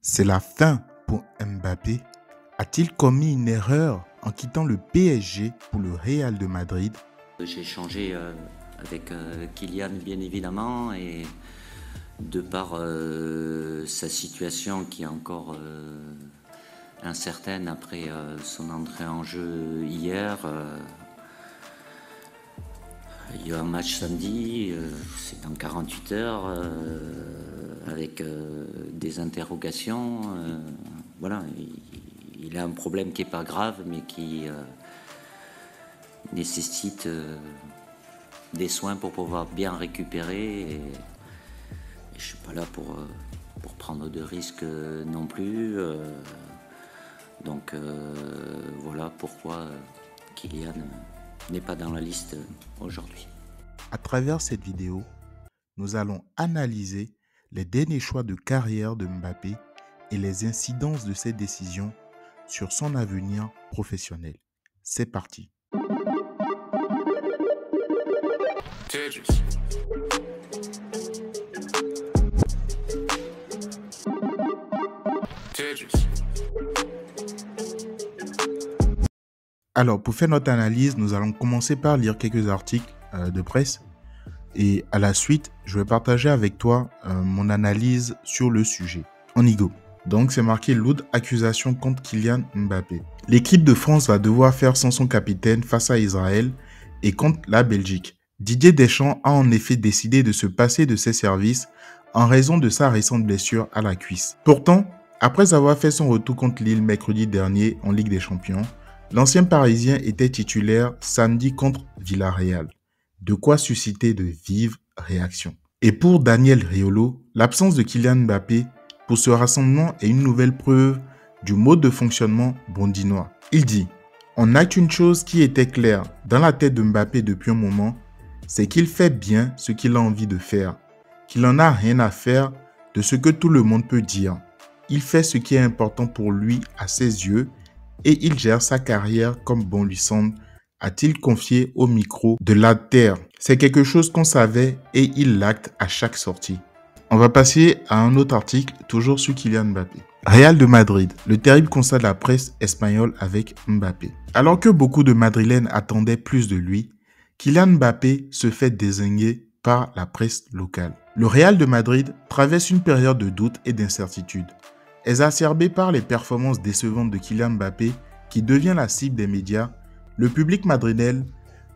C'est la fin pour Mbappé. A-t-il commis une erreur en quittant le PSG pour le Real de Madrid? J'ai échangé avec Kylian bien évidemment et de par sa situation qui est encore incertaine après son entrée en jeu hier, il y a un match samedi, c'est dans 48 heures avec des interrogations. Voilà, il a un problème qui n'est pas grave mais qui nécessite des soins pour pouvoir bien récupérer et je suis pas là pour prendre de risques non plus. Donc voilà pourquoi Kylian n'est pas dans la liste aujourd'hui. À travers cette vidéo, nous allons analyser les derniers choix de carrière de Mbappé et les incidences de ces décisions sur son avenir professionnel. C'est parti. Alors, pour faire notre analyse, nous allons commencer par lire quelques articles de presse. Et à la suite, je vais partager avec toi mon analyse sur le sujet. On y go. Donc, c'est marqué lourde accusation contre Kylian Mbappé. L'équipe de France va devoir faire sans son capitaine face à Israël et contre la Belgique. Didier Deschamps a en effet décidé de se passer de ses services en raison de sa récente blessure à la cuisse. Pourtant, après avoir fait son retour contre Lille mercredi dernier en Ligue des Champions, l'ancien Parisien était titulaire samedi contre Villarreal. De quoi susciter de vives réactions. Et pour Daniel Riolo, l'absence de Kylian Mbappé pour ce rassemblement est une nouvelle preuve du mode de fonctionnement bondinois. Il dit « On a qu'une chose qui était claire dans la tête de Mbappé depuis un moment, c'est qu'il fait bien ce qu'il a envie de faire, qu'il n'en a rien à faire de ce que tout le monde peut dire. Il fait ce qui est important pour lui à ses yeux et il gère sa carrière comme bon lui semble », a-t-il confié au micro de La Terre. C'est quelque chose qu'on savait et il l'acte à chaque sortie. On va passer à un autre article, toujours sur Kylian Mbappé. Real de Madrid, le terrible constat de la presse espagnole avec Mbappé. Alors que beaucoup de Madrilènes attendaient plus de lui, Kylian Mbappé se fait désigner par la presse locale. Le Real de Madrid traverse une période de doute et d'incertitude, exacerbée par les performances décevantes de Kylian Mbappé qui devient la cible des médias. Le public madrilène,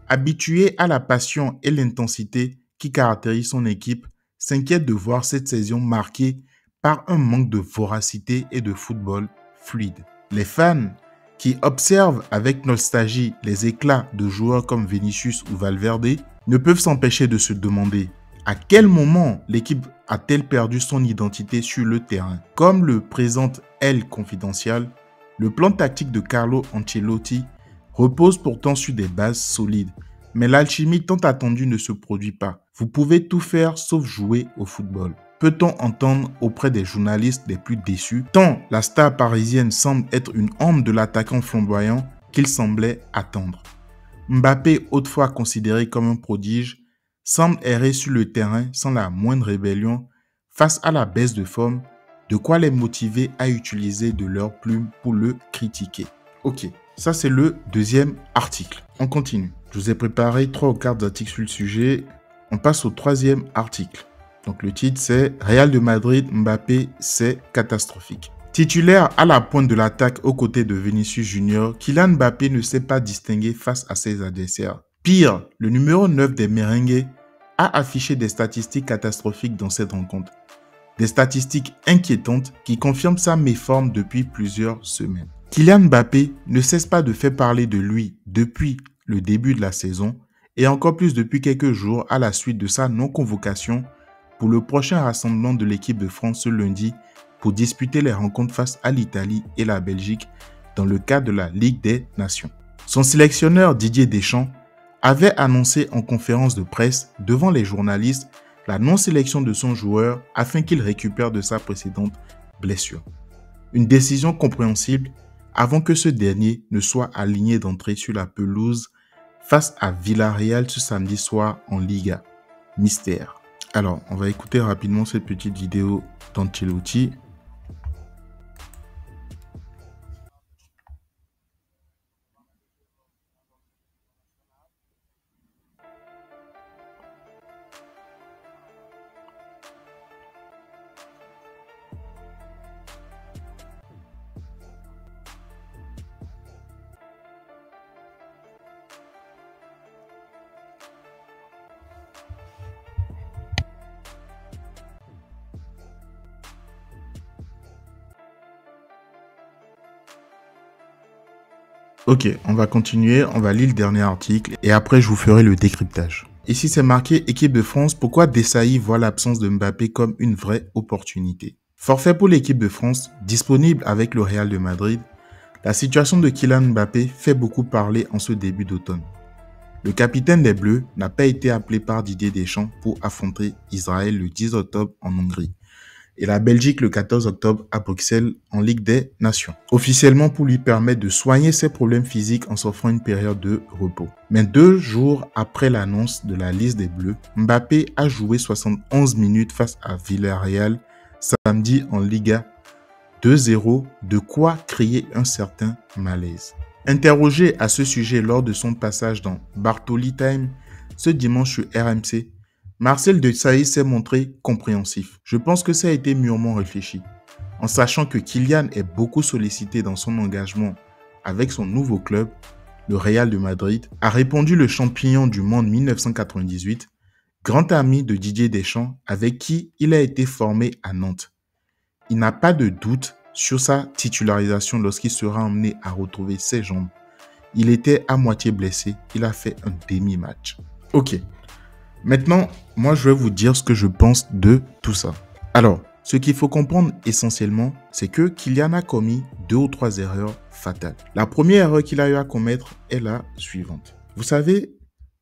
habitué à la passion et l'intensité qui caractérisent son équipe, s'inquiète de voir cette saison marquée par un manque de voracité et de football fluide. Les fans, qui observent avec nostalgie les éclats de joueurs comme Vinicius ou Valverde, ne peuvent s'empêcher de se demander à quel moment l'équipe a-t-elle perdu son identité sur le terrain. Comme le présente El Confidencial, le plan tactique de Carlo Ancelotti repose pourtant sur des bases solides, mais l'alchimie tant attendue ne se produit pas. Vous pouvez tout faire sauf jouer au football. Peut-on entendre auprès des journalistes les plus déçus, tant la star parisienne semble être une ombre de l'attaquant flamboyant qu'il semblait attendre. Mbappé, autrefois considéré comme un prodige, semble errer sur le terrain sans la moindre rébellion face à la baisse de forme, de quoi les motiver à utiliser de leur plume pour le critiquer. Ok. Ça, c'est le deuxième article. On continue. Je vous ai préparé 3 ou 4 articles sur le sujet. On passe au troisième article. Donc, le titre, c'est « Real de Madrid, Mbappé, c'est catastrophique ». Titulaire à la pointe de l'attaque aux côtés de Vinicius Junior, Kylian Mbappé ne s'est pas distingué face à ses adversaires. Pire, le numéro 9 des Merengues a affiché des statistiques catastrophiques dans cette rencontre. Des statistiques inquiétantes qui confirment sa méforme depuis plusieurs semaines. Kylian Mbappé ne cesse pas de faire parler de lui depuis le début de la saison et encore plus depuis quelques jours à la suite de sa non-convocation pour le prochain rassemblement de l'équipe de France ce lundi pour disputer les rencontres face à l'Italie et la Belgique dans le cadre de la Ligue des Nations. Son sélectionneur Didier Deschamps avait annoncé en conférence de presse devant les journalistes la non-sélection de son joueur afin qu'il récupère de sa précédente blessure. Une décision compréhensible avant que ce dernier ne soit aligné d'entrée sur la pelouse face à Villarreal ce samedi soir en Liga. Mystère. Alors, on va écouter rapidement cette petite vidéo d'Ancelotti. Ok, on va continuer, on va lire le dernier article et après je vous ferai le décryptage. Ici c'est marqué équipe de France, pourquoi Desailly voit l'absence de Mbappé comme une vraie opportunité. Forfait pour l'équipe de France, disponible avec le Real de Madrid, la situation de Kylian Mbappé fait beaucoup parler en ce début d'automne. Le capitaine des Bleus n'a pas été appelé par Didier Deschamps pour affronter Israël le 10 octobre en Hongrie et la Belgique le 14 octobre à Bruxelles en Ligue des Nations, officiellement pour lui permettre de soigner ses problèmes physiques en s'offrant une période de repos. Mais 2 jours après l'annonce de la liste des Bleus, Mbappé a joué 71 minutes face à Villarreal samedi en Liga 2-0, de quoi créer un certain malaise. Interrogé à ce sujet lors de son passage dans Bartoli Time ce dimanche sur RMC, Marcel Desailly s'est montré compréhensif. Je pense que ça a été mûrement réfléchi. En sachant que Kylian est beaucoup sollicité dans son engagement avec son nouveau club, le Real de Madrid, a répondu le champion du monde 1998, grand ami de Didier Deschamps avec qui il a été formé à Nantes. Il n'a pas de doute sur sa titularisation lorsqu'il sera emmené à retrouver ses jambes. Il était à moitié blessé, il a fait un demi-match. Ok. Maintenant, moi, je vais vous dire ce que je pense de tout ça. Alors, ce qu'il faut comprendre essentiellement, c'est que Kylian a commis 2 ou 3 erreurs fatales. La première erreur qu'il a eu à commettre est la suivante. Vous savez,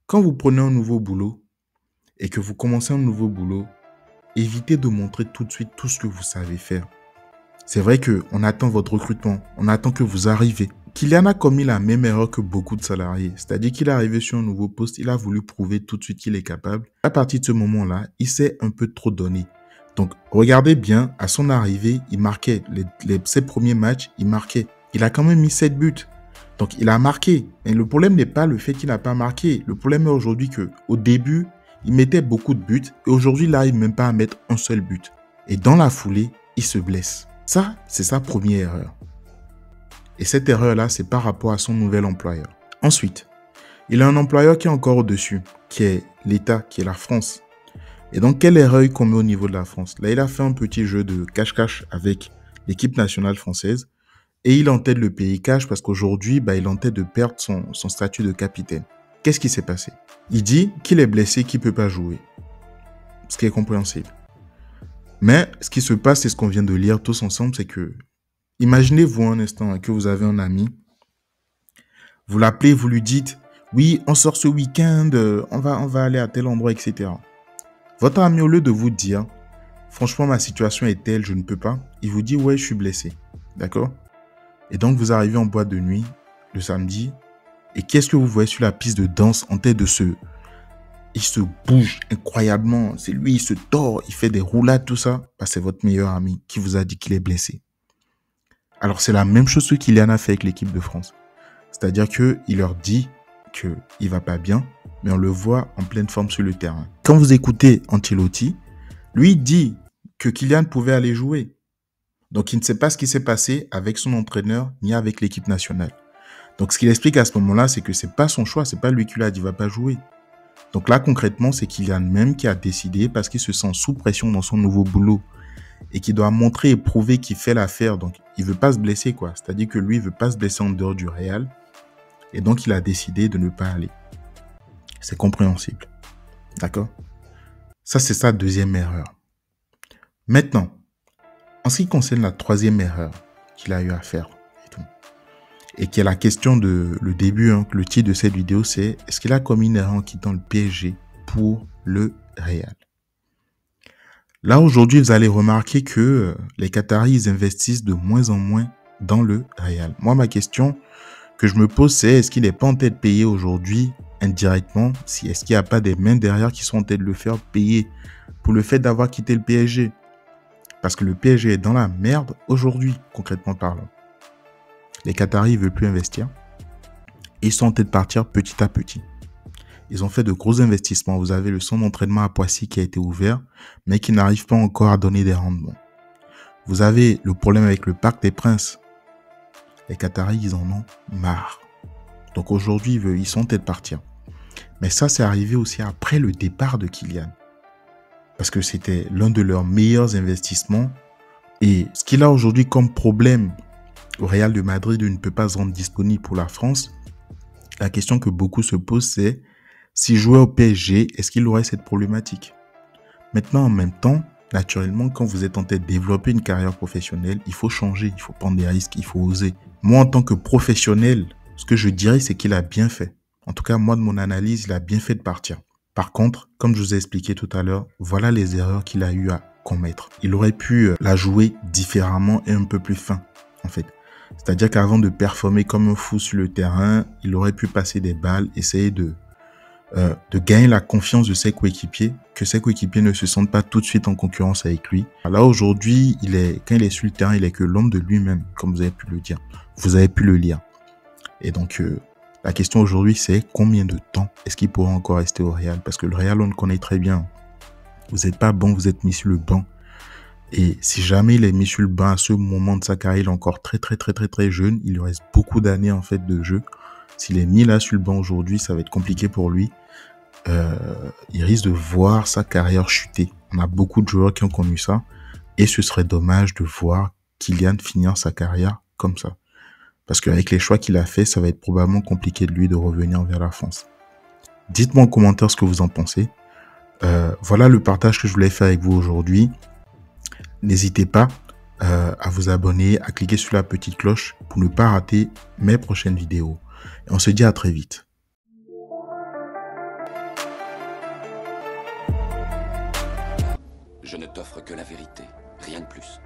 quand vous prenez un nouveau boulot et que vous commencez un nouveau boulot, évitez de montrer tout de suite tout ce que vous savez faire. C'est vrai qu'on attend votre recrutement, on attend que vous arrivez. Kylian a commis la même erreur que beaucoup de salariés, c'est-à-dire qu'il est arrivé sur un nouveau poste, il a voulu prouver tout de suite qu'il est capable. À partir de ce moment-là, il s'est un peu trop donné. Donc, regardez bien, à son arrivée, il marquait ses premiers matchs, il marquait. Il a quand même mis 7 buts. Donc, il a marqué. Et le problème n'est pas le fait qu'il n'a pas marqué. Le problème est aujourd'hui qu'au début, il mettait beaucoup de buts et aujourd'hui, il n'arrive même pas à mettre un seul but. Et dans la foulée, il se blesse. Ça, c'est sa première erreur. Et cette erreur-là, c'est par rapport à son nouvel employeur. Ensuite, il a un employeur qui est encore au-dessus, qui est l'État, qui est la France. Et donc, quelle erreur il commet au niveau de la France? Là, il a fait un petit jeu de cache-cache avec l'équipe nationale française et il entête le pays cash parce qu'aujourd'hui, il entête de perdre son statut de capitaine. Qu'est-ce qui s'est passé? Il dit qu'il est blessé, qu'il ne peut pas jouer. Ce qui est compréhensible. Mais ce qui se passe, c'est ce qu'on vient de lire tous ensemble, c'est que imaginez-vous un instant que vous avez un ami, vous l'appelez, vous lui dites « Oui, on sort ce week-end, on va aller à tel endroit, etc. » Votre ami, au lieu de vous dire « Franchement, ma situation est telle, je ne peux pas », il vous dit « Ouais, je suis blessé. » D'accord? Et donc, vous arrivez en boîte de nuit le samedi et qu'est-ce que vous voyez sur la piste de danse en tête de ce... Il se bouge incroyablement, c'est lui, il se tord, il fait des roulades, tout ça. C'est votre meilleur ami qui vous a dit qu'il est blessé. Alors, c'est la même chose que Kylian a fait avec l'équipe de France. C'est-à-dire qu'il leur dit qu'il ne va pas bien, mais on le voit en pleine forme sur le terrain. Quand vous écoutez Ancelotti, lui dit que Kylian pouvait aller jouer. Donc, il ne sait pas ce qui s'est passé avec son entraîneur ni avec l'équipe nationale. Donc, ce qu'il explique à ce moment-là, c'est que ce n'est pas son choix, ce n'est pas lui qui l'a dit, il ne va pas jouer. Donc là, concrètement, c'est Kylian même qui a décidé parce qu'il se sent sous pression dans son nouveau boulot et qui doit montrer et prouver qu'il fait l'affaire. Donc, il veut pas se blesser, quoi. C'est-à-dire que lui, il veut pas se blesser en dehors du Real. Et donc, il a décidé de ne pas aller. C'est compréhensible. D'accord? Ça, c'est sa deuxième erreur. Maintenant, en ce qui concerne la troisième erreur qu'il a eu à faire, et qui est la question de le début, le titre de cette vidéo, c'est est-ce qu'il a commis une erreur en quittant le PSG pour le Real? Là, aujourd'hui, vous allez remarquer que les Qataris, ils investissent de moins en moins dans le Real. Moi, ma question que je me pose, c'est est-ce qu'il n'est pas en tête de payer aujourd'hui indirectement? Est-ce qu'il n'y a pas des mains derrière qui sont en tête de le faire payer pour le fait d'avoir quitté le PSG? Parce que le PSG est dans la merde aujourd'hui, concrètement parlant. Les Qataris ne veulent plus investir. Ils sont en train de partir petit à petit. Ils ont fait de gros investissements. Vous avez le centre d'entraînement à Poissy qui a été ouvert, mais qui n'arrive pas encore à donner des rendements. Vous avez le problème avec le Parc des Princes. Les Qataris, ils en ont marre. Donc aujourd'hui, ils sont en train de partir. Mais ça, c'est arrivé aussi après le départ de Kylian. Parce que c'était l'un de leurs meilleurs investissements. Et ce qu'il a aujourd'hui comme problème au Real de Madrid ne peut pas se rendre disponible pour la France, la question que beaucoup se posent, c'est s'il jouait au PSG, est-ce qu'il aurait cette problématique? Maintenant, en même temps, naturellement, quand vous êtes en train de développer une carrière professionnelle, il faut changer, il faut prendre des risques, il faut oser. Moi, en tant que professionnel, ce que je dirais, c'est qu'il a bien fait. En tout cas, moi, de mon analyse, il a bien fait de partir. Par contre, comme je vous ai expliqué tout à l'heure, voilà les erreurs qu'il a eu à commettre. Il aurait pu la jouer différemment et un peu plus fin, en fait. C'est-à-dire qu'avant de performer comme un fou sur le terrain, il aurait pu passer des balles, essayer de gagner la confiance de ses coéquipiers, que ses coéquipiers ne se sentent pas tout de suite en concurrence avec lui. Là, aujourd'hui, quand il est sur le terrain, il est que l'homme de lui-même, comme vous avez pu le dire. Vous avez pu le lire. Et donc, la question aujourd'hui, c'est combien de temps est-ce qu'il pourra encore rester au Real? Parce que le Real, on le connaît très bien. Vous n'êtes pas bon, vous êtes mis sur le banc. Et si jamais il est mis sur le banc à ce moment de sa carrière, il est encore très jeune. Il lui reste beaucoup d'années en fait de jeu. S'il est mis là sur le banc aujourd'hui, ça va être compliqué pour lui. Il risque de voir sa carrière chuter. On a beaucoup de joueurs qui ont connu ça. Et ce serait dommage de voir Kylian finir sa carrière comme ça. Parce qu'avec les choix qu'il a fait, ça va être probablement compliqué de lui de revenir vers la France. Dites-moi en commentaire ce que vous en pensez. Voilà le partage que je voulais faire avec vous aujourd'hui. N'hésitez pas à vous abonner, à cliquer sur la petite cloche pour ne pas rater mes prochaines vidéos. Et on se dit à très vite. Je ne t'offre que la vérité, rien de plus.